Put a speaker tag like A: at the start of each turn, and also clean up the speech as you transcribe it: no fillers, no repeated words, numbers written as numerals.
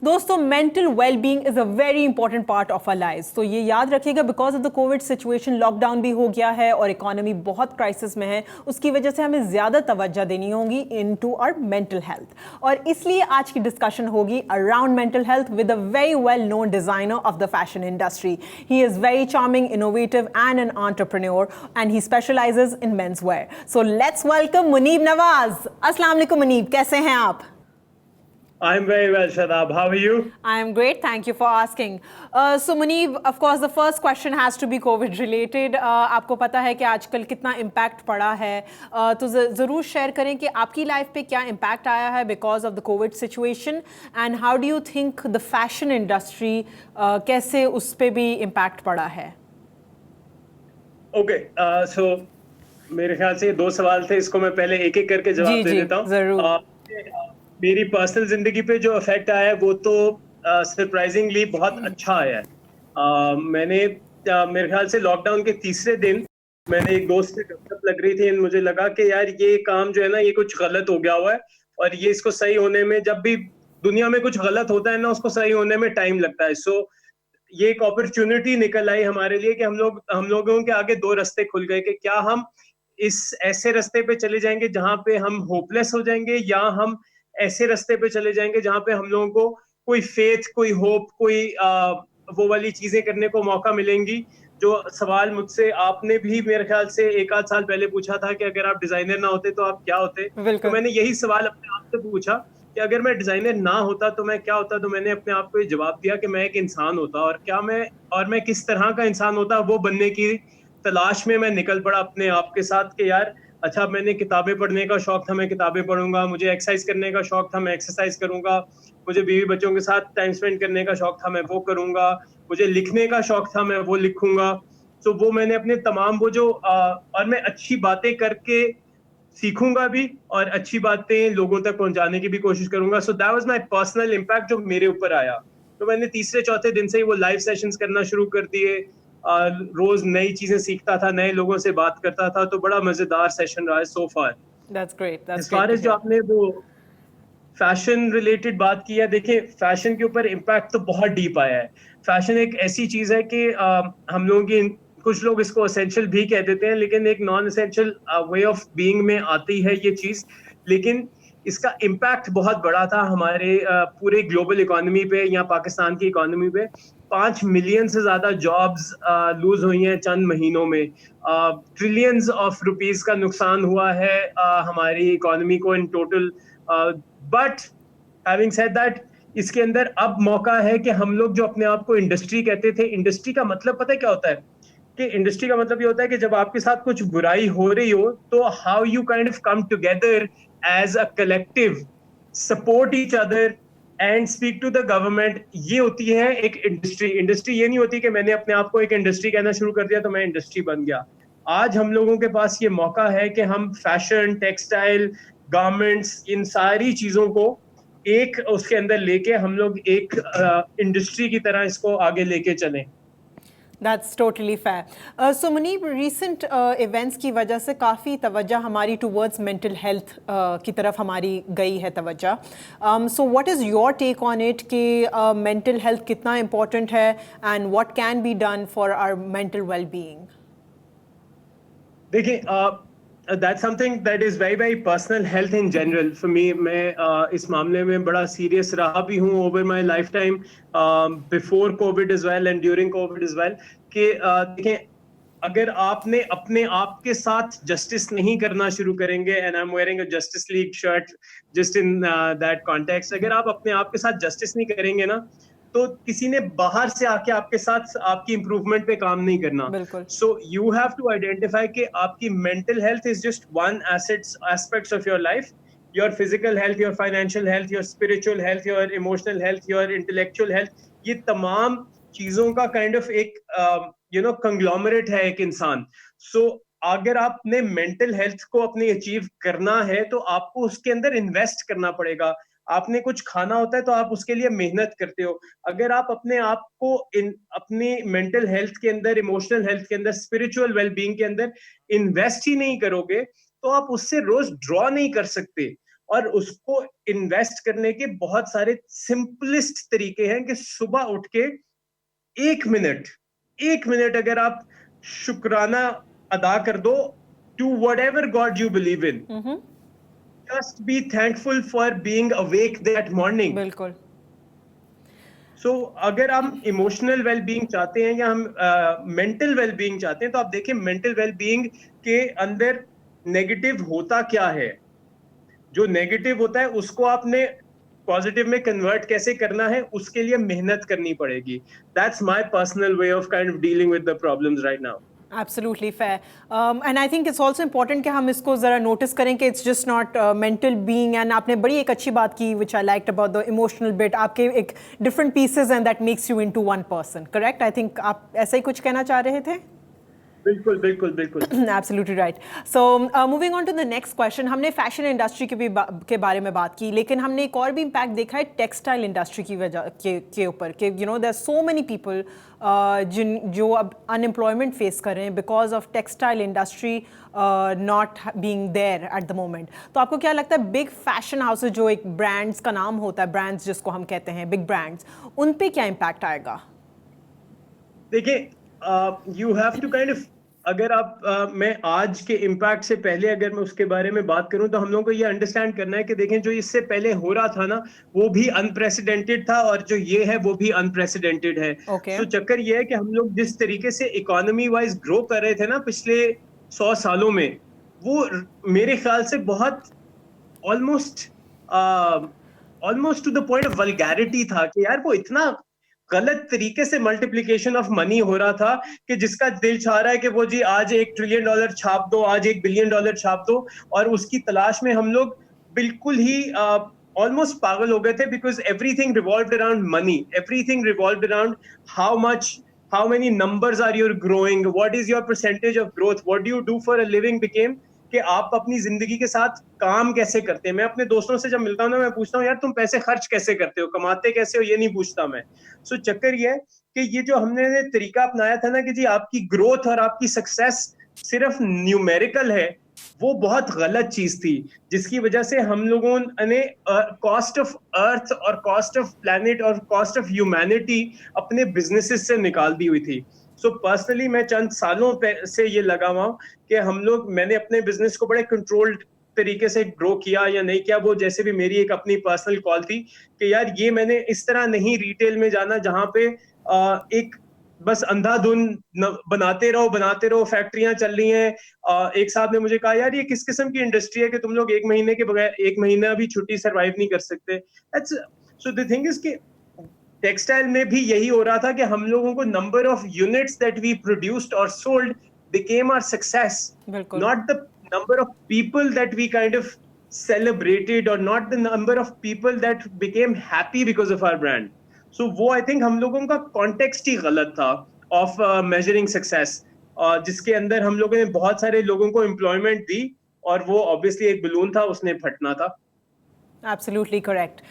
A: दोस्तों mental well being is a very important part of our lives. तो ये याद रखिएगा, because of the COVID situation lockdown भी हो गया है और इकोनॉमी बहुत क्राइसिस में है। उसकी वजह से हमें ज़्यादा तवज्जो देनी होगी इनटू आवर मेंटल हेल्थ, और इसलिए आज की डिस्कशन होगी around mental health with a very well known designer of the fashion industry. He is very charming, innovative and an entrepreneur, and he specialises in men's wear. So let's welcome Munib Nawaz. अस्सलाम वालेकुम मुनीब, कैसे हैं आप?
B: I'm very well, Shadab. How are you?
A: I am great. Thank you for asking. So Muneeb, of course, the first question has to be COVID related. आपको पता है कि आजकल कितना impact पड़ा है, तो ज़रूर शेयर करें कि आपकी लाइफ पे क्या impact आया है because of the COVID situation, and how do you think the fashion industry कैसे उस पे भी impact पड़ा है?
B: Okay, so मेरे ख्याल से 2 सवाल थे, इसको मैं पहले एक-एक करके जवाब दे देता हूँ।
A: ज़रूर।
B: मेरी पर्सनल जिंदगी पे जो इफेक्ट आया है वो तो सरप्राइजिंगली बहुत अच्छा आया है। मेरे ख्याल से लॉकडाउन के तीसरे दिन मैंने एक दोस्त से गपशप लग रही थी, मुझे लगा कि यार ये काम जो है ना, ये कुछ गलत हो गया हुआ है और ये इसको सही होने में, जब भी दुनिया में कुछ गलत होता है ना, उसको सही होने में टाइम लगता है। सो ये एक अपॉर्चुनिटी निकल आई हमारे लिए कि हम लोगों के आगे 2 रास्ते खुल गए कि क्या हम इस ऐसे रास्ते पे चले जाएंगे जहां पे हम होपलेस हो जाएंगे, या हम ऐसे रास्ते पे चले जाएंगे जहां पे हम लोगों को कोई फेथ, कोई होप, कोई वो वाली चीजें करने को मौका मिलेंगी। जो सवाल मुझसे आपने भी मेरे ख्याल से 1 आध साल पहले पूछा था कि अगर आप डिजाइनर ना होते तो आप क्या होते, तो
A: बिल्कुल।
B: मैंने यही सवाल अपने आप से पूछा कि अगर मैं डिजाइनर ना होता तो मैं क्या होता। तो मैंने अपने आप को ये जवाब दिया कि मैं एक इंसान होता, और मैं किस तरह का इंसान होता वो बनने की तलाश में मैं निकल पड़ा अपने आप के साथ कि यार अच्छा, मैंने किताबें पढ़ने का शौक था, मैं किताबें पढ़ूंगा। मुझे एक्सरसाइज करने का शौक था, मैं एक्सरसाइज करूंगा। मुझे बीवी बच्चों के साथ टाइम स्पेंड करने का शौक था, मैं वो करूंगा। मुझे लिखने का शौक था, मैं वो लिखूंगा। तो वो मैंने अपने तमाम वो जो और मैं अच्छी बातें करके सीखूंगा भी, और अच्छी बातें लोगों तक पहुंचाने की भी कोशिश करूंगा। So that was my personal impact जो मेरे ऊपर आया। तो मैंने तीसरे चौथे दिन से ही वो लाइव सेशंस करना शुरू कर दिए। रोज नई चीजें सीखता था, नए लोगों से बात करता था, तो बड़ा मजेदार सेशन रहा है so far.
A: That's great. That's
B: as
A: great
B: far
A: to
B: as जो
A: hear.
B: आपने वो फैशन रिलेटेड बात की है, देखिए फैशन के ऊपर इम्पैक्ट तो बहुत डीप आया है। फैशन एक ऐसी चीज है कि हम लोगों की, कुछ लोग इसको एसेंशियल भी कह देते हैं, लेकिन एक non essential way of being में आती है ये चीज। लेकिन इसका इम्पैक्ट बहुत बड़ा था हमारे पूरे ग्लोबल इकोनॉमी पे या पाकिस्तान की इकोनॉमी पे। 5 मिलियन से ज्यादा जॉब्स लूज हुई हैं चंद महीनों में। ट्रिलियंस ऑफ रुपीस का नुकसान हुआ है हमारी इकोनॉमी को in total. But having said that, इसके अंदर अब मौका है कि हम लोग जो अपने आप को इंडस्ट्री कहते थे, इंडस्ट्री का मतलब पता है क्या होता है? कि इंडस्ट्री का मतलब ये होता है कि जब आपके साथ कुछ बुराई हो रही हो तो how you kind of come together as a collective, support each other and speak to the government. ये होती है एक इंडस्ट्री। इंडस्ट्री ये नहीं होती कि मैंने अपने आप को एक इंडस्ट्री कहना शुरू कर दिया तो मैं इंडस्ट्री बन गया। आज हम लोगों के पास ये मौका है कि हम फैशन, टेक्सटाइल, गारमेंट्स, इन सारी चीजों को एक उसके अंदर लेके हम लोग एक इंडस्ट्री की तरह इसको आगे लेके चलें।
A: That's totally fair. So Muneeb, recent events की वजह से काफ़ी तवज्जो हमारी towards mental health की तरफ हमारी गई है तवज्जो. So what is your take on it कि mental health कितना important है and what can be done for our mental well-being?
B: देखिए, that's something that is very very personal. Health in general for me, मैं इस मामले में बड़ा serious रहा भी हूँ over my lifetime, before COVID as well and during COVID as well। कि देखिए, अगर आपने अपने आप के साथ जस्टिस नहीं करना शुरू करेंगे, and I am wearing a justice league shirt just in that context, अगर आप अपने आप के साथ जस्टिस नहीं करेंगे ना, तो किसी ने बाहर से आके आपके साथ आपकी इंप्रूवमेंट पे काम नहीं करना।
A: बिल्कुल.
B: So you have to identify कि आपकी mental health is just one aspects of your life. Your physical health, your financial health, your spiritual health, your emotional health, your intellectual health, ये तमाम चीजों का काइंड ऑफ एक conglomerate है एक इंसान। सो अगर आपने मेंटल हेल्थ को अपनी अचीव करना है तो आपको उसके अंदर इन्वेस्ट करना पड़ेगा। आपने कुछ खाना होता है तो आप उसके लिए मेहनत करते हो। अगर आप अपने आप को अपनी मेंटल हेल्थ के अंदर, इमोशनल हेल्थ के अंदर, स्पिरिचुअल वेलबींग के अंदर इन्वेस्ट ही नहीं करोगे तो आप उससे रोज ड्रॉ नहीं कर सकते। और उसको इन्वेस्ट करने के बहुत सारे सिंपलेस्ट तरीके हैं कि सुबह उठ के 1 मिनट अगर आप शुक्राना अदा कर दो to whatever God you believe in, just be thankful for being awake that morning.
A: बिल्कुल।
B: सो अगर हम इमोशनल वेलबींग चाहते हैं या हम मेंटल वेलबींग चाहते हैं, तो आप देखिए मेंटल वेलबींग के अंदर नेगेटिव होता क्या है। जो नेगेटिव होता है उसको आपने पॉजिटिव में कन्वर्ट कैसे करना है, उसके लिए मेहनत करनी पड़ेगी। That's my personal way of kind of dealing with the problems right now.
A: Absolutely fair. And I think it's also important कि हम इसको ज़रा नोटिस करें कि it's just not mental being, and आपने बड़ी एक अच्छी बात की which I liked about the emotional bit, आपके एक different pieces and that makes you into one person, correct? I think आप ऐसा ही कुछ कहना चाह रहे थे?
B: बिल्कुल बिल्कुल बिल्कुल।
A: Absolutely right. So moving on to the next question, हमने फैशन इंडस्ट्री के बारे में बात की, लेकिन हमने एक और भी इम्पैक्ट देखा है टेक्सटाइल इंडस्ट्री की वजह के ऊपर कि you know there so many people जो अब अनएम्प्लॉयमेंट फेस कर रहे हैं because of textile industry not being there at the moment. तो आपको क्या लगता है बिग फैशन हाउसेज जो एक ब्रांड्स का नाम होता है, ब्रांड्स जिसको हम कहते हैं बिग ब्रांड्स, उन पे क्या इम्पैक्ट आएगा?
B: देखिए you have to kind of, अगर आप मैं आज के इम्पैक्ट से पहले अगर मैं उसके बारे में बात करूं, तो हम लोगों को ये अंडरस्टैंड करना है कि देखें जो इससे पहले हो रहा था ना, वो भी अनप्रेसिडेंटेड था, और जो ये है वो भी अनप्रेसिडेंटेड है।
A: Okay.
B: तो चक्कर ये है कि हम लोग जिस तरीके से इकोनॉमी वाइज ग्रो कर रहे थे ना पिछले 100 सालों में, वो मेरे ख्याल से बहुत almost two the point of vulgarity था कि यार वो इतना गलत तरीके से मल्टीप्लिकेशन ऑफ मनी हो रहा था कि जिसका दिल चाह रहा है कि वो जी आज $1 ट्रिलियन छाप दो, आज $1 बिलियन छाप दो, और उसकी तलाश में हम लोग बिल्कुल ही ऑलमोस्ट पागल हो गए थे, because everything revolved around money, everything revolved around how many numbers are you growing, what is your percentage of growth, what do you do for a living became कि आप अपनी जिंदगी के साथ काम कैसे करते हैं। मैं अपने दोस्तों से जब मिलता हूं ना, मैं पूछता हूँ यार तुम पैसे खर्च कैसे करते हो, कमाते कैसे हो, ये नहीं पूछता मैं। सो चक्कर ये है कि ये जो हमने तरीका अपनाया था ना कि जी आपकी ग्रोथ और आपकी सक्सेस सिर्फ न्यूमेरिकल है, वो बहुत गलत चीज थी, जिसकी वजह से हम लोगों ने कॉस्ट ऑफ अर्थ और कॉस्ट ऑफ प्लैनेट और कॉस्ट ऑफ ह्यूमैनिटी अपने बिजनेसेस से निकाल दी हुई थी। सो पर्सनली मैं चंद सालों से ये लगा हुआ कि मैंने अपने बिजनेस को बड़े कंट्रोल्ड तरीके से ग्रो किया या नहीं किया, वो जैसे भी मेरी एक अपनी पर्सनल कॉल थी कि यार ये मैंने इस तरह नहीं रिटेल में जाना जहां पे एक बस अंधाधुन बनाते रहो, फैक्ट्रियां चल रही हैं। एक साहब ने मुझे कहा यार ये किस किस्म की इंडस्ट्री है कि तुम लोग 1 महीने के बगैर 1 महीना भी छुट्टी सरवाइव नहीं कर सकते। सो द थिंग इज कि टेक्सटाइल में भी यही हो रहा था कि हम लोगों को number of units that we produced और sold became our success, not the number of people that we kind of celebrated, or not the number of people that became happy because of our brand. So वो I think हम लोगों का context ही गलत था of measuring success, जिसके अंदर हम लोगों ने बहुत सारे लोगों को employment दी, और वो obviously एक balloon था, उसने फटना था।
A: Absolutely correct.